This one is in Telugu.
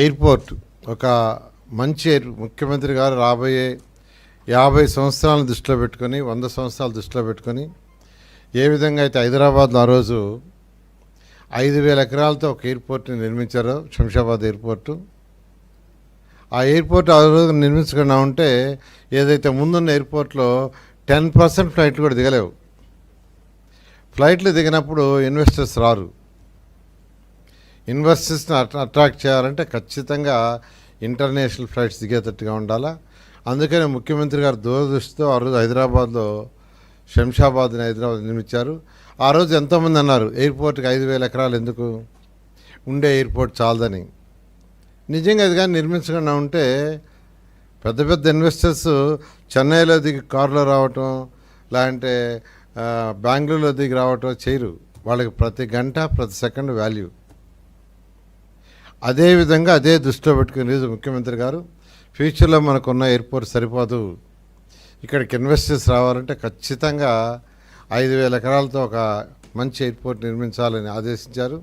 ఎయిర్పోర్ట్ ఒక మంచి ముఖ్యమంత్రి గారు రాబోయే 50 సంవత్సరాలను దృష్టిలో పెట్టుకొని 100 సంవత్సరాలు దృష్టిలో పెట్టుకొని ఏ విధంగా అయితే హైదరాబాద్లో ఆ రోజు 5,000 ఎకరాలతో ఒక ఎయిర్పోర్ట్ని నిర్మించారో శంషాబాద్ ఎయిర్పోర్టు. ఆ ఎయిర్పోర్ట్ ఆ రోజు నిర్మించకుండా ఉంటే ఏదైతే ముందున్న ఎయిర్పోర్ట్లో 10% ఫ్లైట్లు కూడా దిగలేవు. ఫ్లైట్లు దిగినప్పుడు ఇన్వెస్టర్స్ రారు. ఇన్వెస్టర్స్ని అట్రాక్ట్ చేయాలంటే ఖచ్చితంగా ఇంటర్నేషనల్ ఫ్లైట్స్ దిగేటట్టుగా ఉండాలా. అందుకని ముఖ్యమంత్రి గారు దూరదృష్టితో ఆ రోజు హైదరాబాద్లో శంషాబాద్ని హైదరాబాద్ నిర్మించారు. ఆ రోజు ఎంతోమంది అన్నారు ఎయిర్పోర్ట్కి 5,000 ఎకరాలు ఎందుకు, ఉండే ఎయిర్పోర్ట్ చాలదని. నిజంగా అది కానీ నిర్మించకుండా ఉంటే పెద్ద పెద్ద ఇన్వెస్టర్స్ చెన్నైలో దిగి కారులో రావటం, లేదంటే బెంగళూరులో దిగి రావటం చేయరు. వాళ్ళకి ప్రతి గంట ప్రతి సెకండ్ వాల్యూ. అదేవిధంగా అదే దృష్టిలో పెట్టుకుని ముఖ్యమంత్రి గారు ఫ్యూచర్లో మనకున్న ఎయిర్పోర్ట్ సరిపోదు, ఇక్కడికి ఇన్వెస్టర్స్ రావాలంటే ఖచ్చితంగా 5,000 ఎకరాలతో ఒక మంచి ఎయిర్పోర్ట్ నిర్మించాలని ఆదేశించారు.